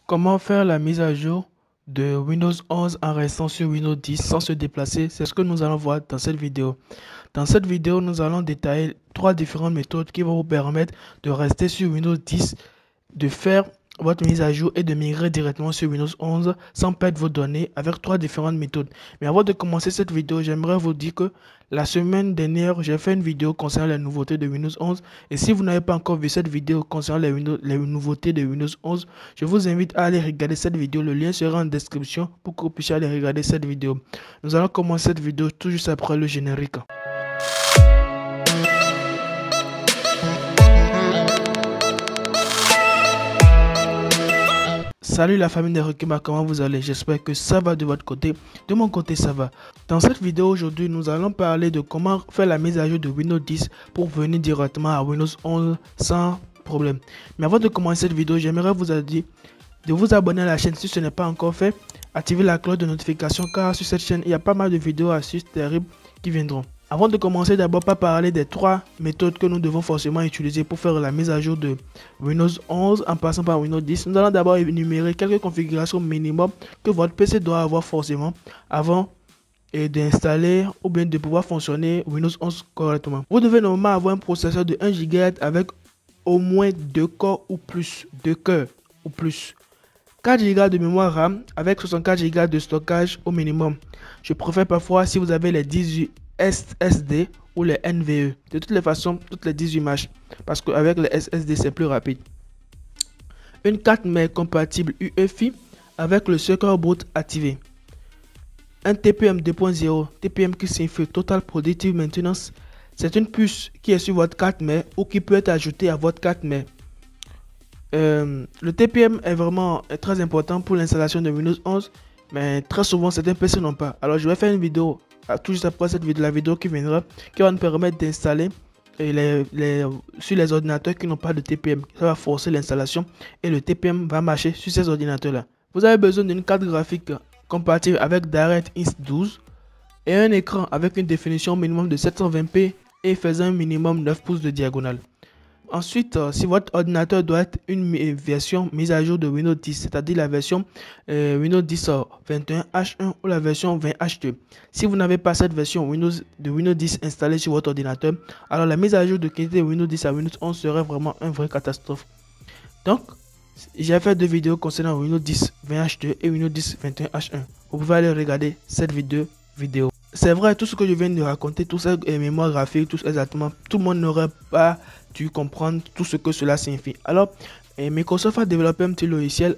Comment faire la mise à jour de Windows 11 en restant sur Windows 10 sans se déplacer? C'est ce que nous allons voir dans cette vidéo. Dans cette vidéo, nous allons détailler trois différentes méthodes qui vont vous permettre de rester sur Windows 10, de faire votre mise à jour et de migrer directement sur Windows 11 sans perdre vos données avec trois différentes méthodes. Mais avant de commencer cette vidéo, j'aimerais vous dire que la semaine dernière, j'ai fait une vidéo concernant les nouveautés de Windows 11. Et si vous n'avez pas encore vu cette vidéo concernant les nouveautés de Windows 11, je vous invite à aller regarder cette vidéo. Le lien sera en description pour que vous puissiez aller regarder cette vidéo. Nous allons commencer cette vidéo tout juste après le générique. Salut la famille des Rukima, comment vous allez? J'espère que ça va de votre côté. De mon côté, ça va. Dans cette vidéo aujourd'hui, nous allons parler de comment faire la mise à jour de Windows 10 pour venir directement à Windows 11 sans problème. Mais avant de commencer cette vidéo, j'aimerais vous dire de vous abonner à la chaîne si ce n'est pas encore fait. Activez la cloche de notification car sur cette chaîne, il y a pas mal de vidéos astuces terribles qui viendront. Avant de commencer, d'abord pas parler des trois méthodes que nous devons forcément utiliser pour faire la mise à jour de Windows 11 en passant par Windows 10. Nous allons d'abord énumérer quelques configurations minimum que votre PC doit avoir forcément avant d'installer ou bien de pouvoir fonctionner Windows 11 correctement. Vous devez normalement avoir un processeur de 1 GHz avec au moins 2 corps ou plus, 2 cœurs ou plus. 4 Go de mémoire RAM avec 64 Go de stockage au minimum. Je préfère parfois si vous avez les 18 SSD ou les NVE. De toutes les façons, toutes les 18 images. Parce qu'avec les SSD, c'est plus rapide. Une carte mère compatible UEFI avec le Secure Boot activé. Un TPM 2.0. TPM qui signifie Total Predictive Maintenance. C'est une puce qui est sur votre carte mère ou qui peut être ajoutée à votre carte mère. Le TPM est vraiment très important pour l'installation de Windows 11. Mais très souvent, certains PC n'ont pas. Alors, je vais faire une vidéo tout juste après cette vidéo, la vidéo qui viendra, qui va nous permettre d'installer sur les ordinateurs qui n'ont pas de TPM. Ça va forcer l'installation et le TPM va marcher sur ces ordinateurs-là. Vous avez besoin d'une carte graphique compatible avec DirectX 12 et un écran avec une définition minimum de 720p et faisant un minimum 9 pouces de diagonale. Ensuite, si votre ordinateur doit être une version mise à jour de Windows 10, c'est-à-dire la version Windows 10 21H1 ou la version 20H2. Si vous n'avez pas cette version de Windows 10 installée sur votre ordinateur, alors la mise à jour de qualité de Windows 10 à Windows 11 serait vraiment une vraie catastrophe. Donc, j'ai fait deux vidéos concernant Windows 10 20H2 et Windows 10 21H1. Vous pouvez aller regarder cette vidéo. C'est vrai, tout ce que je viens de raconter, tout ça est mémoire graphique, tout exactement, tout le monde n'aurait pas dû comprendre tout ce que cela signifie. Alors, Microsoft a développé un petit logiciel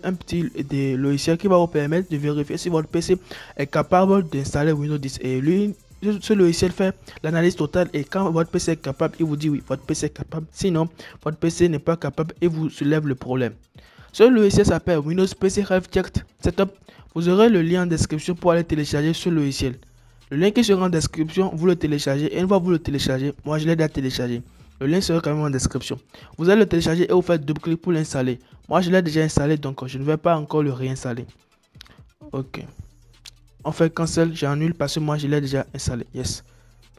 qui va vous permettre de vérifier si votre PC est capable d'installer Windows 10. Et lui, ce logiciel fait l'analyse totale et quand votre PC est capable, il vous dit oui, votre PC est capable. Sinon, votre PC n'est pas capable et vous soulève le problème. Ce logiciel s'appelle Windows PC Health Check Setup. Vous aurez le lien en description pour aller télécharger ce logiciel. Le lien qui sera en description, vous le téléchargez et une fois vous le téléchargez, moi je l'ai déjà téléchargé. Le lien sera quand même en description. Vous allez le télécharger et vous faites double clic pour l'installer. Moi je l'ai déjà installé donc je ne vais pas encore le réinstaller. Ok. On fait cancel, j'annule parce que moi je l'ai déjà installé. Yes.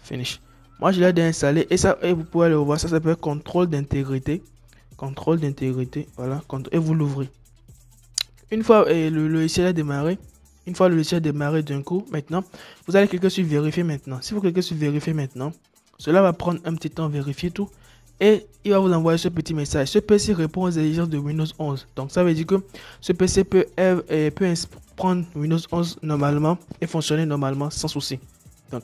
Finish. Moi je l'ai déjà installé et ça, et vous pouvez le voir, ça s'appelle contrôle d'intégrité. Contrôle d'intégrité, voilà. Et vous l'ouvrez. Une fois le logiciel est démarré. Une fois le logiciel démarré d'un coup, maintenant, vous allez cliquer sur vérifier maintenant. Si vous cliquez sur vérifier maintenant, cela va prendre un petit temps à vérifier tout. Et il va vous envoyer ce petit message. Ce PC répond aux exigences de Windows 11. Donc ça veut dire que ce PC peut prendre Windows 11 normalement et fonctionner normalement sans souci. Donc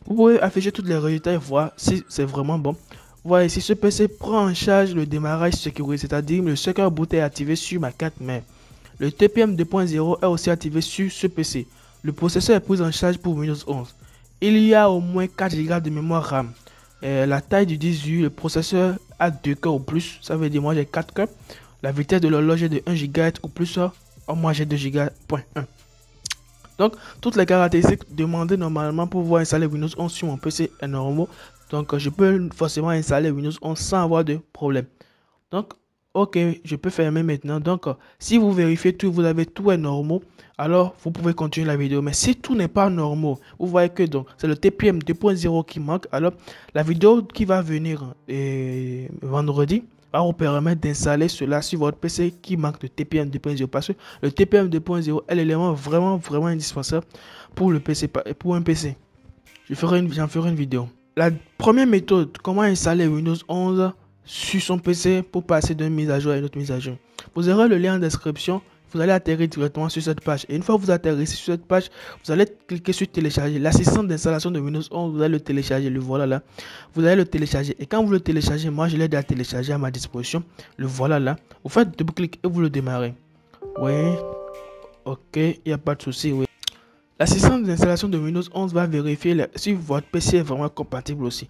vous pouvez afficher tous les résultats et voir si c'est vraiment bon. Voilà, ici ce PC prend en charge le démarrage sécurisé, c'est-à-dire le Secure Boot est activé sur ma carte mère. Le TPM 2.0 est aussi activé sur ce PC. Le processeur est pris en charge pour Windows 11. Il y a au moins 4 Go de mémoire RAM. La taille du 18, le processeur a 2 cœurs ou plus. Ça veut dire moi j'ai 4 cœurs. La vitesse de l'horloge est de 1 GHz ou plus. Moi j'ai 2 Go.1. Donc toutes les caractéristiques demandées normalement pour pouvoir installer Windows 11 sur mon PC est normal. Donc je peux forcément installer Windows 11 sans avoir de problème. Donc ok, je peux fermer maintenant. Donc, si vous vérifiez tout, vous avez tout est normal, alors vous pouvez continuer la vidéo. Mais si tout n'est pas normal, vous voyez que donc c'est le TPM 2.0 qui manque. Alors, la vidéo qui va venir vendredi va vous permettre d'installer cela sur votre PC qui manque de TPM 2.0 parce que le TPM 2.0 est l'élément vraiment indispensable pour le PC, pour un PC. J'en ferai une vidéo. La première méthode, comment installer Windows 11 sur son PC pour passer d'une mise à jour à une autre mise à jour. Vous aurez le lien en description. Vous allez atterrir directement sur cette page. Et une fois que vous atterrissez sur cette page, vous allez cliquer sur télécharger. L'assistant d'installation de Windows 11, vous allez le télécharger. Le voilà là. Vous allez le télécharger. Et quand vous le téléchargez, moi je l'ai déjà téléchargé à ma disposition. Le voilà là. Vous faites double-clic et vous le démarrez. Oui. Ok, il n'y a pas de souci. Oui. L'assistant d'installation de Windows 11 va vérifier si votre PC est vraiment compatible aussi.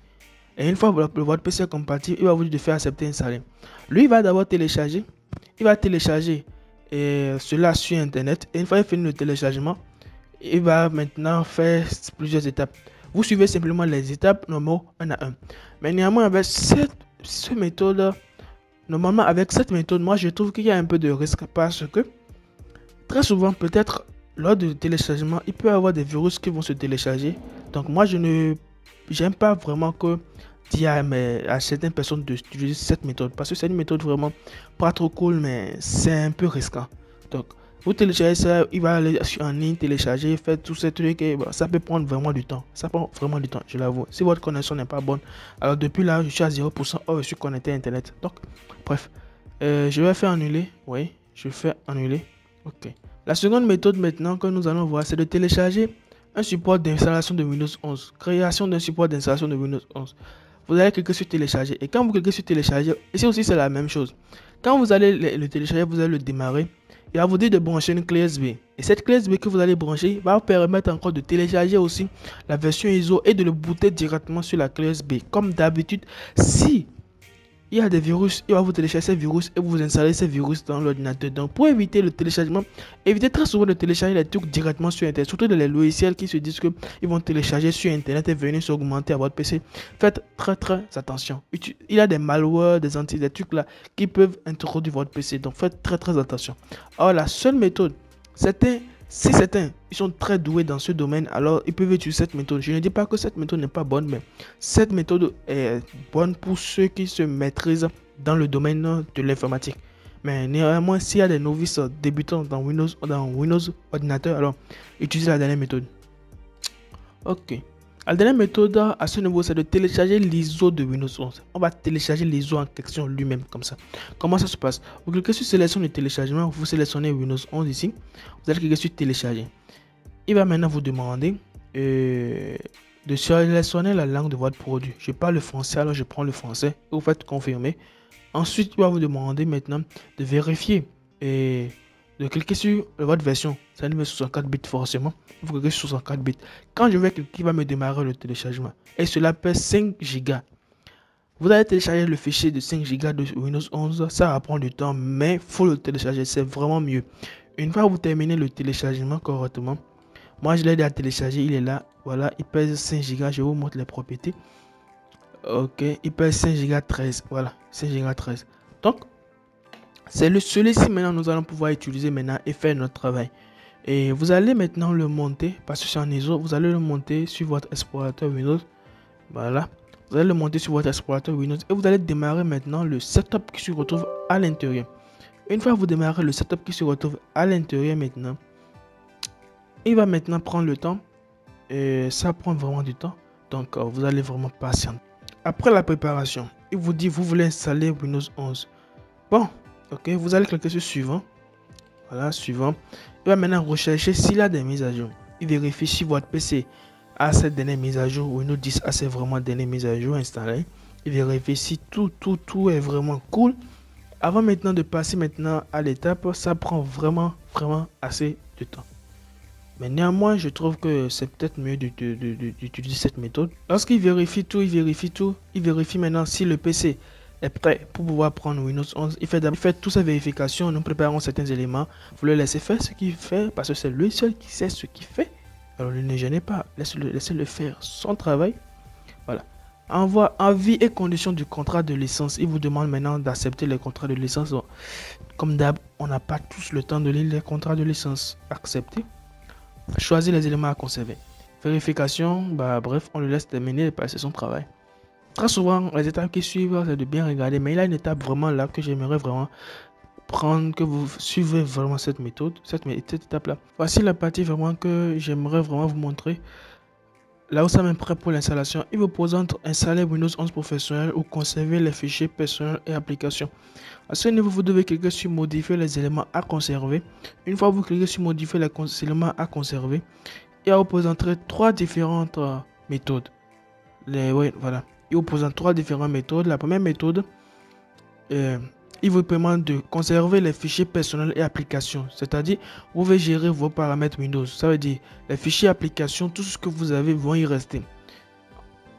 Et une fois que votre PC est compatible, il va vous dire de faire accepter installer. Lui, il va d'abord télécharger. Il va télécharger cela sur internet. Et une fois qu'il finit le téléchargement, il va maintenant faire plusieurs étapes. Vous suivez simplement les étapes normales un à un. Mais néanmoins, avec cette méthode, moi je trouve qu'il y a un peu de risque parce que très souvent, peut-être lors du téléchargement, il peut y avoir des virus qui vont se télécharger. Donc moi, je n'aime pas vraiment que dire à certaines personnes d'utiliser cette méthode parce que c'est une méthode vraiment pas trop cool, mais c'est un peu risquant. Donc vous téléchargez ça, il va aller en ligne télécharger, faire tous ces trucs et ça peut prendre vraiment du temps. Ça prend vraiment du temps, je l'avoue. Si votre connexion n'est pas bonne, alors depuis là, je suis à 0%. Oh, je suis connecté à internet. Donc bref, je vais faire annuler. Oui, je fais annuler. Ok. La seconde méthode maintenant que nous allons voir, c'est de télécharger un support d'installation de Windows 11. Création d'un support d'installation de Windows 11. Vous allez cliquer sur télécharger. Et quand vous cliquez sur télécharger, ici aussi c'est la même chose. Quand vous allez le télécharger, vous allez le démarrer. Il va vous dire de brancher une clé USB. Et cette clé USB que vous allez brancher va vous permettre encore de télécharger aussi la version ISO et de le booter directement sur la clé USB. Comme d'habitude, si il y a des virus, il va vous télécharger ces virus et vous installez ces virus dans l'ordinateur. Donc pour éviter le téléchargement, évitez très souvent de télécharger les trucs directement sur internet, surtout dans les logiciels qui se disent qu'ils vont télécharger sur internet et venir s'augmenter à votre PC. Faites très attention. Il y a des malwares, des trucs là qui peuvent introduire votre PC. Donc faites très attention. Alors la seule méthode, si certains ils sont très doués dans ce domaine, alors ils peuvent utiliser cette méthode. Je ne dis pas que cette méthode n'est pas bonne, mais cette méthode est bonne pour ceux qui se maîtrisent dans le domaine de l'informatique. Mais néanmoins, s'il y a des novices débutants dans Windows ordinateur, alors utilisez la dernière méthode. Ok. La dernière méthode à ce niveau, c'est de télécharger l'ISO de Windows 11. On va télécharger l'ISO en question lui-même comme ça. Comment ça se passe? Vous cliquez sur sélection de téléchargement, vous sélectionnez Windows 11 ici. Vous allez cliquer sur télécharger. Il va maintenant vous demander de sélectionner la langue de votre produit. Je parle le français, alors je prends le français. Vous faites confirmer. Ensuite, il va vous demander maintenant de vérifier et de cliquer sur votre version. Ça met 64 bits forcément. Vous cliquez sur 64 bits. Quand je vais cliquer, il va me démarrer le téléchargement. Et cela pèse 5 Go. Vous allez télécharger le fichier de 5 Go de Windows 11. Ça va prendre du temps, mais il faut le télécharger. C'est vraiment mieux. Une fois que vous terminez le téléchargement correctement, moi je l'ai déjà téléchargé. Il est là. Voilà, il pèse 5 Go. Je vous montre les propriétés. Ok, il pèse 5 Go 13. Voilà, 5 Go 13. Donc, c'est celui-ci maintenant nous allons pouvoir utiliser maintenant et faire notre travail. Et vous allez maintenant le monter parce que c'est en ISO. Vous allez le monter sur votre explorateur Windows. Voilà. Vous allez le monter sur votre explorateur Windows et vous allez démarrer maintenant le setup qui se retrouve à l'intérieur. Une fois que vous démarrez le setup qui se retrouve à l'intérieur maintenant, il va maintenant prendre le temps. Et ça prend vraiment du temps. Donc vous allez vraiment patienter. Après la préparation, il vous dit vous voulez installer Windows 11. Bon. Ok, vous allez cliquer sur suivant. Voilà, suivant. Il va maintenant rechercher s'il y a des mises à jour. Il vérifie si votre PC a cette dernière mise à jour. Windows 10 a cette vraiment dernière mise à jour installée. Il vérifie si tout est vraiment cool. Avant maintenant de passer maintenant à l'étape, ça prend vraiment assez de temps. Mais néanmoins, je trouve que c'est peut-être mieux d'utiliser cette méthode. Lorsqu'il vérifie tout, il vérifie maintenant si le PC est prêt pour pouvoir prendre Windows 11. Il fait toutes ces vérifications. Nous préparons certains éléments. Vous le laissez faire ce qu'il fait parce que c'est lui seul qui sait ce qu'il fait. Alors ne le gênez pas. Laissez-le faire son travail. Voilà. Envoi, avis et conditions du contrat de licence. Il vous demande maintenant d'accepter les contrats de licence. Donc, comme d'hab, on n'a pas tous le temps de lire les contrats de licence. Accepter. Choisir les éléments à conserver. Vérification. Bref, on le laisse terminer et passer son travail. Très souvent, les étapes qui suivent, c'est de bien regarder, mais il y a une étape vraiment là que j'aimerais vraiment prendre, que vous suivez vraiment cette méthode, cette étape-là. Voici la partie vraiment que j'aimerais vraiment vous montrer. Là où ça m'est prêt pour l'installation, il vous pose entre installer Windows 11 professionnel ou conserver les fichiers personnels et applications. À ce niveau, vous devez cliquer sur modifier les éléments à conserver. Une fois que vous cliquez sur modifier les éléments à conserver, il vous présenter trois différentes méthodes. Voilà. Il vous présente trois différentes méthodes. La première méthode, il vous permet de conserver les fichiers personnels et applications. C'est-à-dire, vous pouvez gérer vos paramètres Windows. Ça veut dire, les fichiers applications, tout ce que vous avez vont y rester.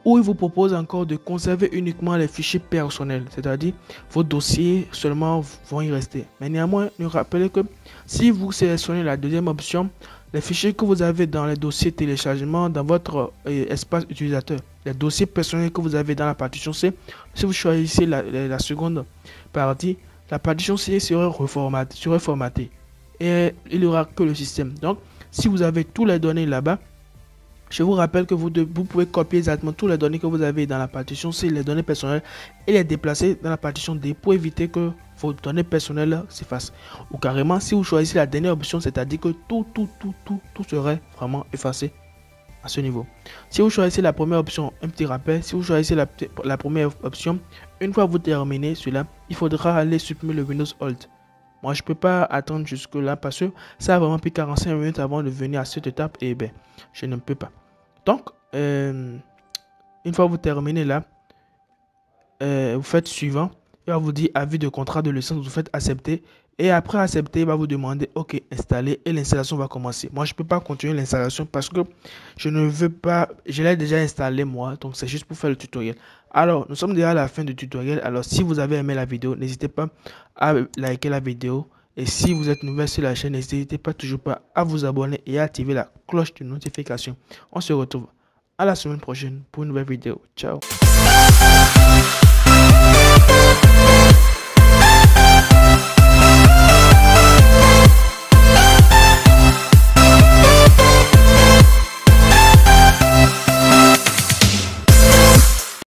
Ou il vous propose encore de conserver uniquement les fichiers personnels. C'est-à-dire, vos dossiers seulement vont y rester. Mais néanmoins, ne rappelez que si vous sélectionnez la deuxième option, les fichiers que vous avez dans les dossiers téléchargement dans votre espace utilisateur, les dossiers personnels que vous avez dans la partition C, si vous choisissez la seconde partie, la partition C serait formatée et il n'y aura que le système. Donc, si vous avez toutes les données là-bas, je vous rappelle que vous pouvez copier exactement toutes les données que vous avez dans la partition C, les données personnelles, et les déplacer dans la partition D pour éviter que vos données personnelles s'effacent. Ou carrément, si vous choisissez la dernière option, c'est-à-dire que tout serait vraiment effacé à ce niveau. Si vous choisissez la première option, un petit rappel, si vous choisissez la première option, une fois que vous terminez cela, il faudra aller supprimer le Windows Alt. Moi, je ne peux pas attendre jusque là parce que ça a vraiment pris 45 minutes avant de venir à cette étape et ben, je ne peux pas. Donc, une fois que vous terminez là, vous faites suivant. Il va vous dire avis de contrat de licence, vous faites accepter. Et après accepter, il va vous demander OK, installer et l'installation va commencer. Moi, je ne peux pas continuer l'installation parce que je ne veux pas, je l'ai déjà installé moi, donc c'est juste pour faire le tutoriel. Alors, nous sommes déjà à la fin du tutoriel. Alors, si vous avez aimé la vidéo, n'hésitez pas à liker la vidéo. Et si vous êtes nouvelle sur la chaîne, n'hésitez pas toujours pas à vous abonner et à activer la cloche de notification. On se retrouve à la semaine prochaine pour une nouvelle vidéo. Ciao.